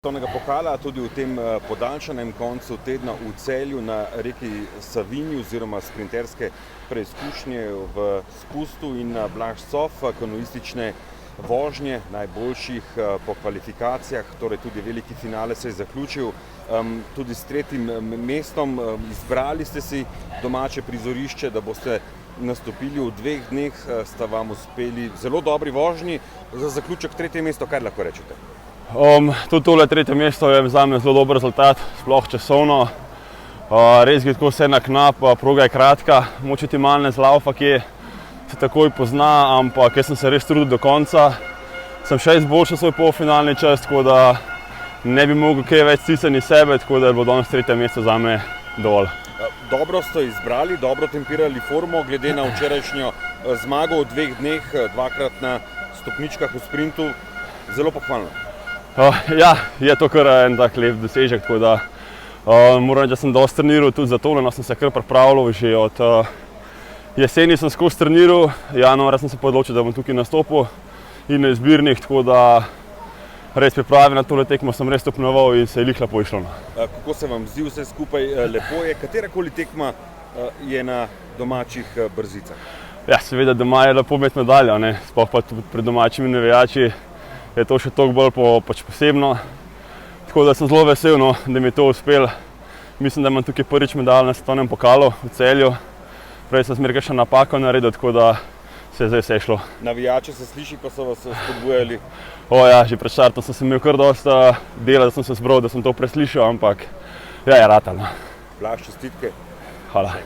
Svetovnega pokala, tudi v tem podaljšanem koncu tedna v Celju na reki Savinji oziroma sprinterske preizkušnje v spustu in Blaž Cof, kanuistične vožnje najboljših po kvalifikacijah, torej tudi veliki finale se je zaključil tudi s tretjim mestom. Izbrali ste si domače prizorišče, da boste nastopili v 2 dneh, sta vam uspeli zelo dobri vožnji. Za zaključek tretje mesto, kaj lahko rečete? Tudi tole tretje mesto je zame zelo dober rezultat, sploh časovno. Res gre tako vse na knap, proga je kratka, mogoče ti malo ne zlaufa, kje se takoj pozna, ampak jaz sem se res trudil do konca. Sem še izboljšal svoj polfinalni čas, tako da ne bi mogel kaj več stisniti sebe, tako da je bilo danes tretje mesto zame dovolj. Dobro ste izbrali, dobro tempirali formo, glede na včerajšnjo zmago v 2 dneh, 2-krat na stopničkah v sprintu, zelo pohvalno. Ja, je to kar en tak lep dosežek, tako da moram reči, da sem dosti treniral tudi za tole, sem se kar pripravljal, že od jeseni sem skozi treniral, januarja sem se odločil, da bom tukaj nastopil in na izbirnih, tako da res pripravi na tole tekmo sem res stopnjeval in se je lih lepo išlo. Kako se vam zdi vse skupaj? Lepo je, katerakoli tekma je na domačih Brzicah? Ja, seveda doma je lepo imeti medaljo, sploh pa tudi pred domačimi navijači. Je to še toliko bolj posebno. Tako da sem zelo vesel, da mi je to uspelo. Mislim, da imam tukaj prvič medaljo na svetovnem pokalu v Celju. Prej sem zmeraj še napako naredil, tako da se je zdaj vse šlo. Navijače se sliši, ko so vas spodbujali? Ja, že pred štartom sem imel kar dosta dela, da sem se zbral, da sem to preslišal, ampak ja, je ratalo. Blaž, čestitke. Hvala.